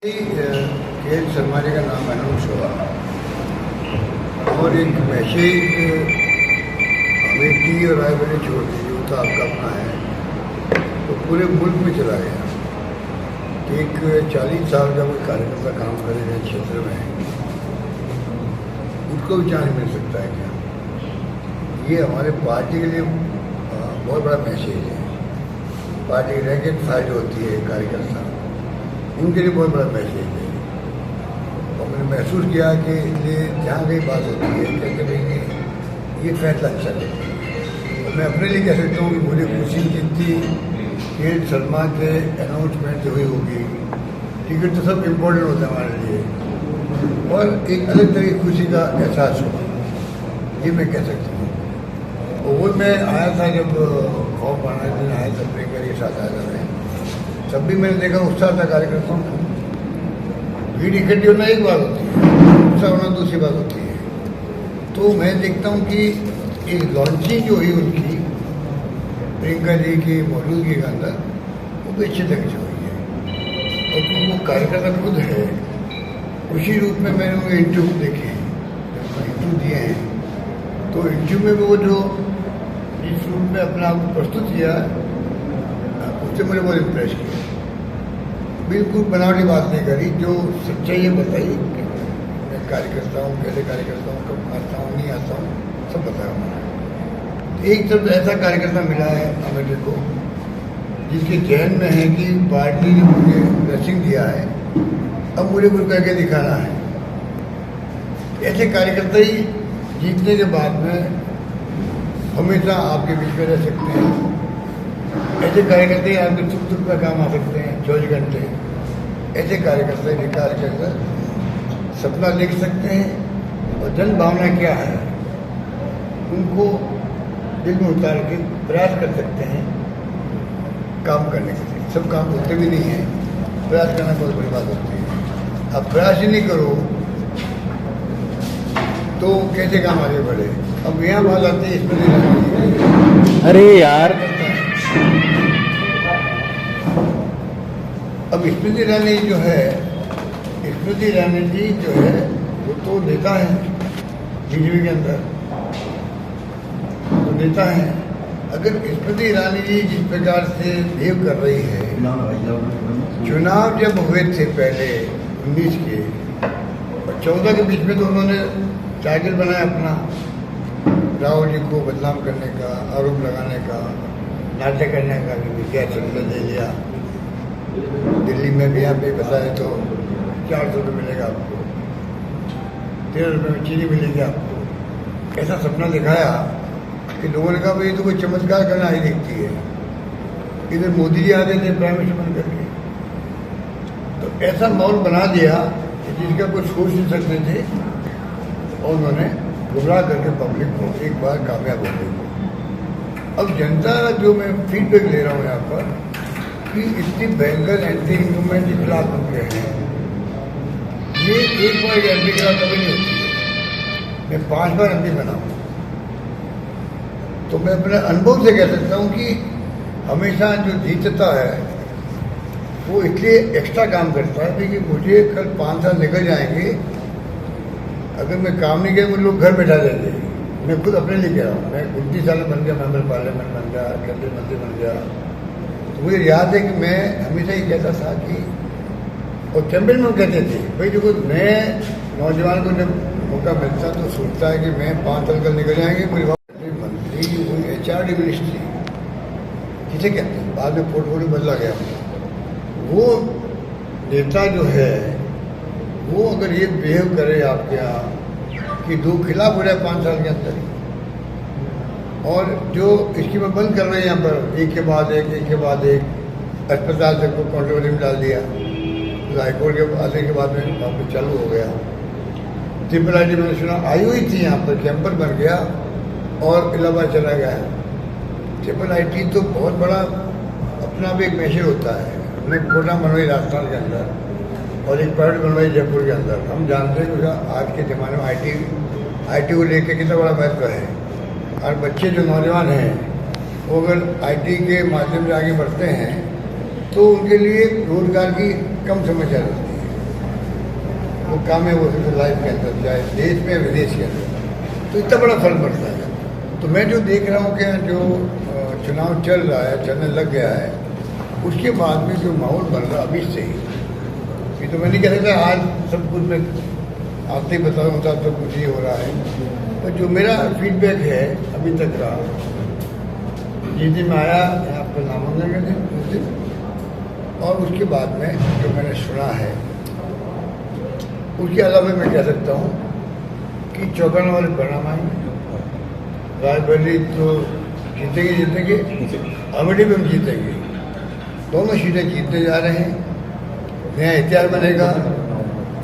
के शर्मा जी का नाम अनाउंस हुआ और एक मैसेज हमें टी और रायबरेली छोड़ दीजिए, वो तो आपका अपना है, तो पूरे मुल्क में चला गया कि एक 40 साल का कोई कार्यकर्ता काम करेगा क्षेत्र में, उसको भी चांस मिल सकता है क्या? ये हमारे पार्टी के लिए बहुत बड़ा मैसेज है। पार्टी रैंक एंड फाइल होती है कार्यकर्ता, उनके लिए बहुत बड़ा मैसेज है। और मैंने महसूस किया कि ये जहाँ कहीं बात होती है कहते भाई ये फैसला अच्छा है। और मैं अपने लिए कह सकता हूँ कि मुझे खुशी जितनी के शर्मा के अनाउंसमेंट हुई होगी, टिकट तो सब इम्पोर्टेंट होता है हमारे लिए, और एक अलग तरह की खुशी का एहसास हुआ, ये मैं कह सकता हूँ। और वो मैं आया था जब फॉर्म भरने दिन आया था, प्रियंका के साथ आया था मैं, तब भी मैंने देखा उत्साह था कार्यकर्ताओं का। भीड़ इकट्ठी होना एक बात होती है, उत्साह होना दूसरी बात होती है। तो मैं देखता हूँ कि एक लॉन्चिंग जो हुई उनकी प्रियंका जी की मौजूदगी के अंदर, वो भी अच्छे ढंग से हुई है। और क्योंकि वो कार्यकर्ता खुद है, उसी रूप में मैंने उनके इंटरव्यू देखे, इंटरव्यू दिए हैं, तो इंटरव्यू में वो जो जिस रूप में अपना आप प्रस्तुत किया, उससे मुझे बहुत इम्प्रेस किया। बिल्कुल बनावटी बात नहीं करी, जो सच्चाई है बताई कि मैं कार्यकर्ता हूँ, कैसे कार्यकर्ता हूँ, कब आता हूँ, नहीं आता हूँ, सब बताया उन्होंने। एक तरफ ऐसा कार्यकर्ता मिला है अमेठी को, जिसके जहन में है कि पार्टी ने मुझे ब्लेसिंग दिया है, अब मुझे कुछ करके दिखाना है। ऐसे कार्यकर्ता ही जीतने के बाद में हमेशा आपके बीच में रह सकते हैं। ऐसे कार्यकर्ता ही आपके सुख दुख का काम आ सकते हैं 24 घंटे। ऐसे कार्यकर्ता निकाल के अंदर सपना लिख सकते हैं, और जन भावना क्या है उनको दिल में उतार के प्रयास कर सकते हैं काम करने के लिए। सब काम होते भी नहीं है, प्रयास करना बहुत बड़ी बात होती है। अब प्रयास ही नहीं करो तो कैसे काम आगे बढ़े? अब यहाँ बात आती है इसमें, अरे यार अब स्मृति ईरानी जो है, स्मृति ईरानी जी जो है वो तो नेता है बीजेपी के अंदर, तो नेता है। अगर स्मृति ईरानी जी जिस प्रकार से बिहेव कर रही है, चुनाव जब हुए थे पहले 19 के और 14 के बीच में, तो उन्होंने टारगेट बनाया अपना राहुल जी को बदनाम करने का, आरोप लगाने का, नाटक करने का कि क्या सिलेंडर दे दिया दिल्ली में भी, यहाँ पे बताए तो 400 रुपये मिलेगा आपको, 13 रुपये में चीनी मिलेगी आपको। ऐसा सपना दिखाया कि लोगों ने कहा भाई तो कोई चमत्कार करना ही दिखती है। इधर मोदी जी आते थे प्राइम मिनिस्टर बन करके, तो ऐसा माहौल बना दिया कि जिसका कुछ सोच नहीं सकते थे, और उन्होंने गुमराह करके पब्लिक को एक बार कामयाब हो गई। अब जनता जो मैं फीडबैक ले रहा हूँ यहाँ पर कि इतनी भयंकर एंटी मूवमेंट के खिलाफ बन गए हैं, ये एक बार एमपी के खिलाफ कभी नहीं होती है। मैं 5 बार एमपी बना हूँ, तो मैं अपने अनुभव से कह सकता हूँ कि हमेशा जो जीतता है वो इसलिए एक्स्ट्रा काम करता है कि मुझे कल 5 साल निकल जाएंगे, अगर मैं काम नहीं किया मुझे लोग घर बैठा देंगे। मैं खुद अपने लिए कह रहा हूँ, मैं 29 साल में बन गया, मेंबर पार्लियामेंट बन गया, केंद्रीय मंत्री बन गया। तो मुझे याद है कि मैं हमेशा ही कहता था कि, और चैंपियन कहते थे भाई देखो नए नौजवान को जब मौका मिलता तो सोचता है कि मैं 5 साल कल निकल जाएंगे। मुझे मंत्री हुई HRD मिनिस्ट्री किसे कहते हैं, बाद में पोर्टफोलियो बदला गया। वो नेता जो है वो अगर ये बिहेव करे आपके यहाँ कि 2 खिलाफ हो जाए 5 साल के अंदर, और जो इसकी मैं बंद कर रहे हैं यहाँ पर एक के बाद एक अस्पताल से को कंट्रोवर्सी में डाल दिया, तो हाईकोर्ट के आने के बाद में वापस चालू हो गया। ट्रिपल आईटी मैंने सुना आई हुई थी यहाँ पर, कैंपर बन गया और इलाहाबाद चला गया। ट्रिपल आईटी तो बहुत बड़ा अपना भी एक मैसेज होता है। हमने कोटा बनवाई राजस्थान के अंदर और एक प्राइवेट बनवाई जयपुर के अंदर। हम जानते हैं कि आज के ज़माने में आई टी को लेकर कितना बड़ा महत्व है, और बच्चे जो नौजवान हैं वो अगर आईटी के माध्यम से आगे बढ़ते हैं तो उनके लिए रोजगार की कम समस्या रहती है। वो काम है वो सिर्फ लाइफ के अंदर, चाहे देश में विदेश के अंदर, तो इतना बड़ा फर्क पड़ता है। तो मैं जो देख रहा हूँ कि जो चुनाव चल रहा है, चलने लग गया है, उसके बाद में जो माहौल बन रहा अभी से ही, ये तो मैं नहीं कह सकता आज सब कुछ मैं आते ही बता रहा सब कुछ ही हो रहा है, पर जो मेरा फीडबैक है अभी तक का, जिस दिन मैं आया आपका नामांकन के दिन उस दिन, और उसके बाद में जो मैंने सुना है उसके अलावा मैं कह सकता हूँ कि चौंकाने वाले परिणाम आएंगे। रायबरेली तो जीतेंगे, अमेठी में हम जीतेंगे, दोनों सीटें जीतते जा रहे हैं। नया इतिहास बनेगा,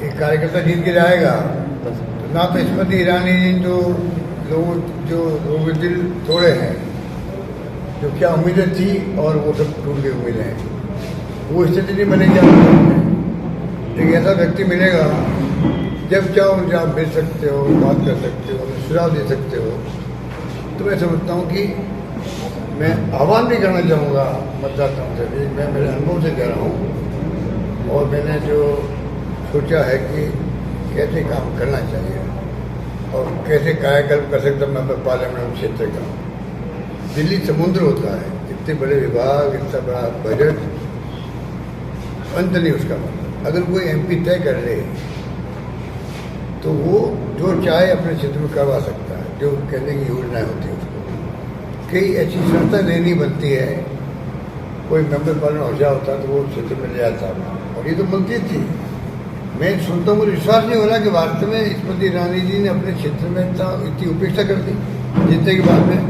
एक कार्यकर्ता जीत के जाएगा तो ना तो स्मृति ईरानी जी जो लोगों के दिल तोड़े हैं, जो क्या उम्मीदें थी और वो सब टूट गई उम्मीदें हैं, वो स्थिति नहीं बनेगी। एक ऐसा व्यक्ति मिलेगा जब चाहो उनसे आप मिल सकते हो, बात कर सकते हो, सुझाव दे सकते हो। तो मैं समझता हूँ कि मैं आह्वान भी करना चाहूँगा मतदाताओं से भी, मैं मेरे अनुभव से कह रहा हूँ, और मैंने जो सोचा है कि कैसे काम करना चाहिए और कैसे कायाकल्प कर सकता मैं पार्लियामेंट क्षेत्र का। दिल्ली समुद्र होता है, इतने बड़े विभाग, इतना बड़ा बजट, अंत नहीं उसका। मतलब अगर कोई एमपी तय कर ले तो वो जो चाहे अपने क्षेत्र में करवा सकता है, जो कहने की योजनाएं होती है उसको। कई ऐसी संस्था नहीं बनती है, कोई मेंबर पार्लियामेंट होशियार होता तो वो क्षेत्र में ले आता, और ये तो मंत्री थी। मैं सुनता हूँ, मुझे विश्वास नहीं हो रहा कि वास्तव में स्मृति ईरानी जी ने अपने क्षेत्र में इतनी उपेक्षा कर दी जीतने के बाद में।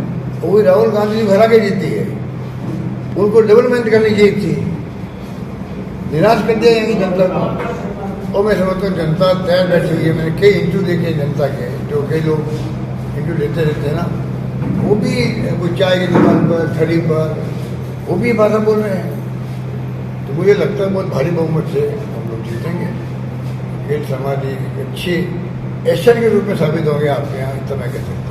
वो राहुल गांधी जी हरा के जीती है, उनको डेवलपमेंट करनी चाहिए थी, निराश कर दिया यही जनता को। और मैं समझता हूँ जनता तैयार बैठी हुई है। मैंने कई इंटरव्यू देखे जनता के, जो कई लोग इंटरव्यू लेते रहते हैं ना, वो भी कोई चाय की दुकान पर, थड़ी पर, वो भी भाषा बोल रहे हैं। तो मुझे लगता है बहुत भारी बहुमत से हम लोग जीतेंगे। खेल समाज एक अच्छी एशियन के रूप में साबित होंगे आपके यहाँ, इतना मैं कह सकता हूँ।